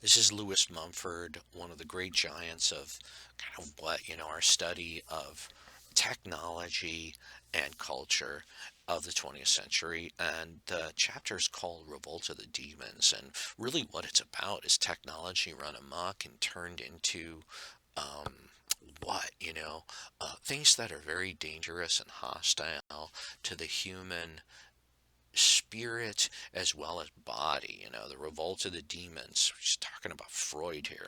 This is Louis Mumford, one of the great giants of kind of our study of technology and culture of the 20th century. And the chapter is called Revolt of the Demons. And really, what it's about is technology run amok and turned into um, things that are very dangerous and hostile to the human spirit as well as body. The revolt of the demons. He's talking about Freud here.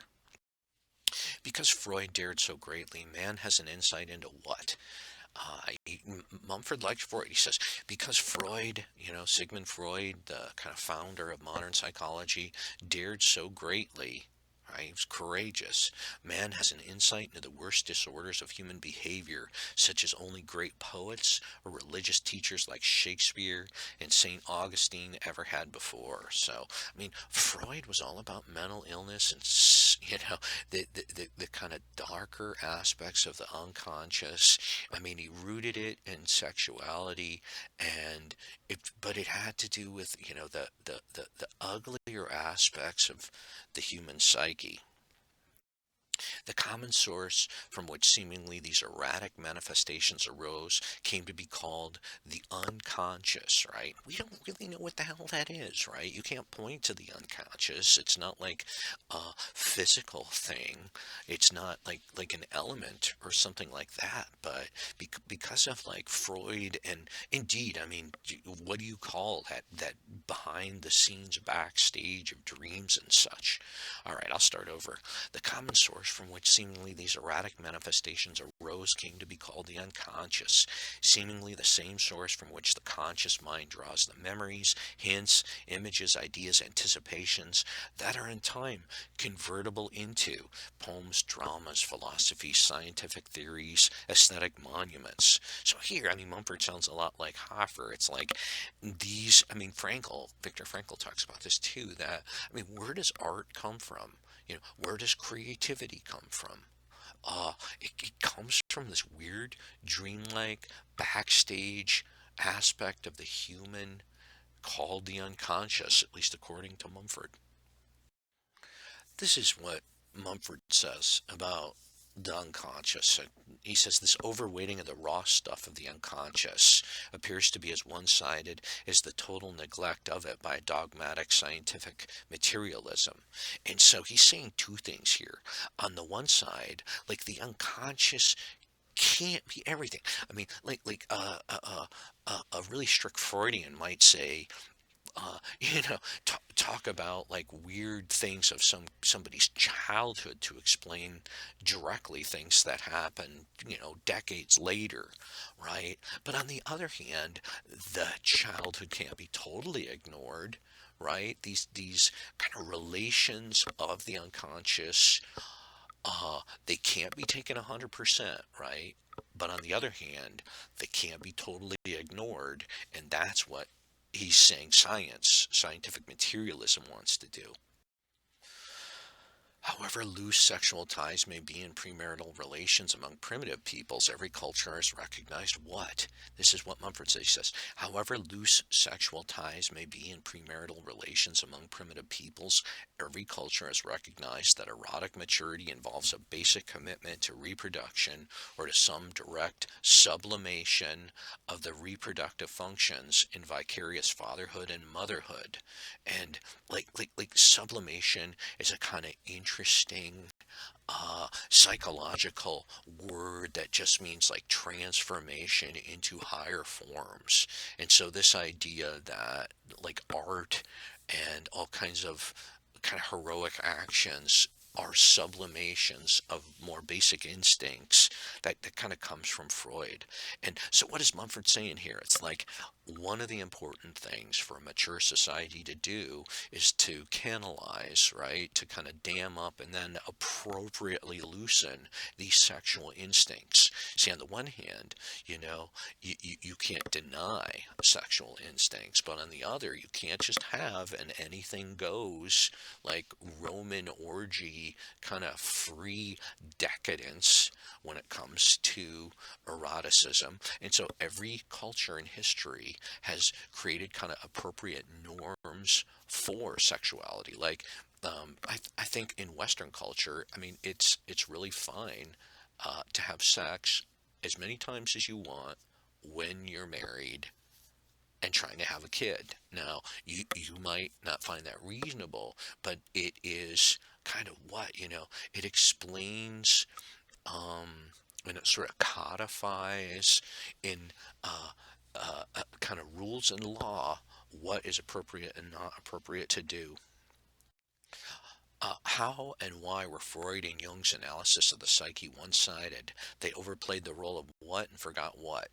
Because Freud dared so greatly, man has an insight into what? Mumford likes Freud. He says, because Freud, Sigmund Freud, the kind of founder of modern psychology, dared so greatly. Right? He was courageous. Man has an insight into the worst disorders of human behavior, such as only great poets or religious teachers like Shakespeare and St. Augustine ever had before. So, Freud was all about mental illness and, the kind of darker aspects of the unconscious. He rooted it in sexuality, and but it had to do with, the uglier aspects of the human psyche. The common source from which seemingly these erratic manifestations arose came to be called the unconscious, right? We don't really know what the hell that is, right? You can't point to the unconscious. It's not like a physical thing. It's not like an element or something like that. But because of like Freud and indeed, what do you call that behind the scenes backstage of dreams and such? All right, I'll start over. The common source from which seemingly these erratic manifestations arose came to be called the unconscious, seemingly the same source from which the conscious mind draws the memories, hints, images, ideas, anticipations that are in time convertible into poems, dramas, philosophies, scientific theories, aesthetic monuments. So here, Mumford sounds a lot like Hoffer. It's like Viktor Frankl talks about this too, that, where does art come from? Where does creativity come from? It comes from this weird, dreamlike, backstage aspect of the human called the unconscious, at least according to Mumford. This is what Mumford says about the unconscious. He says this overweighting of the raw stuff of the unconscious appears to be as one-sided as the total neglect of it by dogmatic scientific materialism. And so he's saying two things here. On the one side, like the unconscious can't be everything. A really strict Freudian might say, talk about like weird things of somebody's childhood to explain directly things that happen, decades later, right? But on the other hand, the childhood can't be totally ignored, right? These kind of relations of the unconscious, they can't be taken 100%, right? But on the other hand, they can't be totally ignored, and that's what he's saying scientific materialism wants to do. However loose sexual ties may be in premarital relations among primitive peoples, every culture has recognized what? This is what Mumford says. He says, however loose sexual ties may be in premarital relations among primitive peoples, every culture has recognized that erotic maturity involves a basic commitment to reproduction or to some direct sublimation of the reproductive functions in vicarious fatherhood and motherhood. And like sublimation is a kind of interesting psychological word that just means like transformation into higher forms. And so this idea that like art and all kinds of kind of heroic actions are sublimations of more basic instincts that kind of comes from Freud. And so what is Mumford saying here? It's like one of the important things for a mature society to do is to canalize, right? To kind of dam up and then appropriately loosen these sexual instincts. See, on the one hand, you can't deny sexual instincts, but on the other, you can't just have an anything goes, like Roman orgy kind of free decadence when it comes to eroticism. And so every culture in history has created kind of appropriate norms for sexuality. Like I think in Western culture, I mean, it's really fine to have sex as many times as you want when you're married and trying to have a kid. Now, you might not find that reasonable, but it is kind of what, it explains and it sort of codifies in kind of rules and law what is appropriate and not appropriate to do. How and why were Freud and Jung's analysis of the psyche one-sided? They overplayed the role of what and forgot what?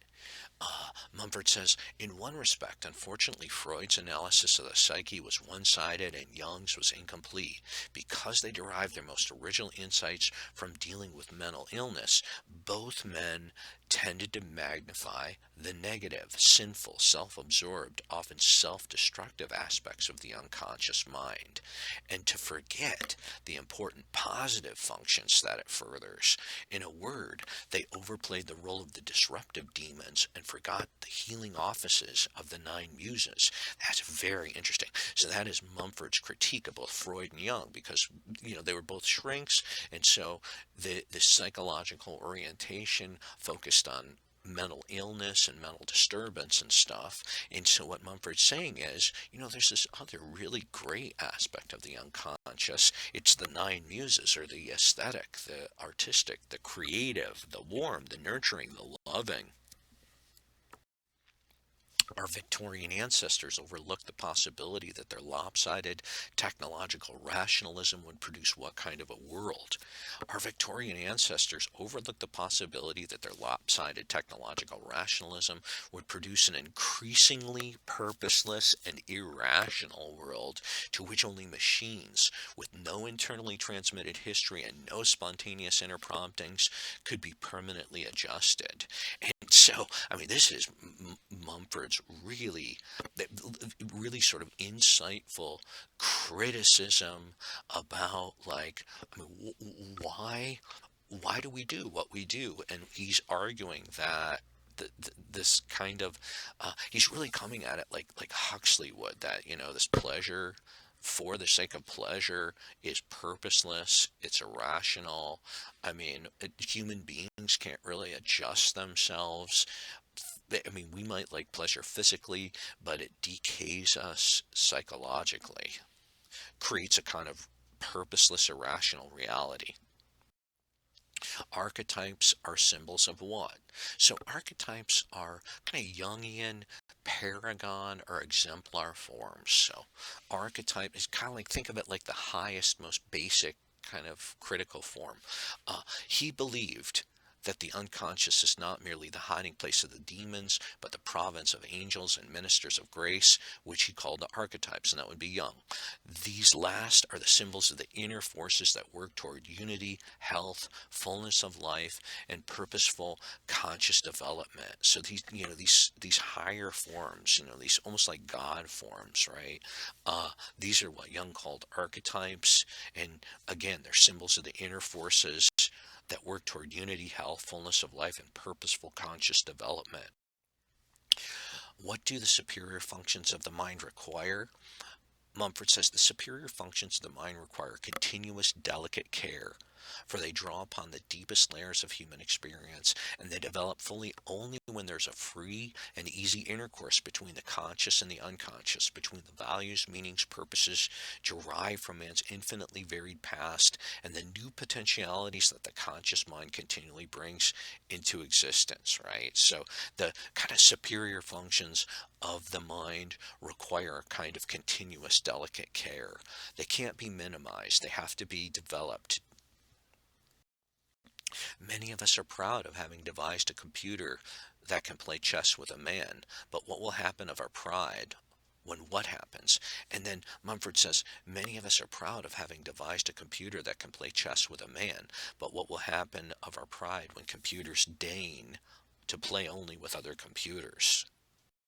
Mumford says, in one respect, unfortunately, Freud's analysis of the psyche was one-sided and Jung's was incomplete. Because they derived their most original insights from dealing with mental illness, both men tended to magnify the negative, sinful, self-absorbed, often self-destructive aspects of the unconscious mind, and to forget the important positive functions that it furthers. In a word, they overplayed the role of the disruptive demons and forgot the healing offices of the nine muses. That's very interesting. So that is Mumford's critique of both Freud and Jung, because they were both shrinks, and so the psychological orientation focused on mental illness and mental disturbance and stuff. And so what Mumford's saying is, there's this other really great aspect of the unconscious. It's the nine muses, or the aesthetic, the artistic, the creative, the warm, the nurturing, the loving. Our Victorian ancestors overlooked the possibility that their lopsided technological rationalism would produce what kind of a world? Our Victorian ancestors overlooked the possibility that their lopsided technological rationalism would produce an increasingly purposeless and irrational world to which only machines with no internally transmitted history and no spontaneous inner promptings could be permanently adjusted. And so, I mean, this is Mumford's really sort of insightful criticism about, like, I mean, why do we do what we do? And he's arguing that this kind of he's really coming at it like Huxley would, that this pleasure for the sake of pleasure is purposeless, it's irrational. I mean, human beings can't really adjust themselves. I mean, we might like pleasure physically, but it decays us psychologically, creates a kind of purposeless, irrational reality. Archetypes are symbols of what? So archetypes are kind of Jungian paragon or exemplar forms. So archetype is kind of like, think of it like the highest, most basic kind of critical form. He believed that the unconscious is not merely the hiding place of the demons, but the province of angels and ministers of grace, which he called the archetypes, and that would be Jung. These last are the symbols of the inner forces that work toward unity, health, fullness of life, and purposeful conscious development. So these higher forms, these almost like God forms, right? These are what Jung called archetypes, and again, they're symbols of the inner forces that work toward unity, health, fullness of life, and purposeful conscious development. What do the superior functions of the mind require? Mumford says the superior functions of the mind require continuous, delicate care, for they draw upon the deepest layers of human experience, and they develop fully only when there's a free and easy intercourse between the conscious and the unconscious, between the values, meanings, purposes derived from man's infinitely varied past and the new potentialities that the conscious mind continually brings into existence, right? So the kind of superior functions of the mind require a kind of continuous, delicate care. They can't be minimized, they have to be developed. Many of us are proud of having devised a computer that can play chess with a man, but what will happen of our pride when what happens? And then Mumford says, many of us are proud of having devised a computer that can play chess with a man, but what will happen of our pride when computers deign to play only with other computers?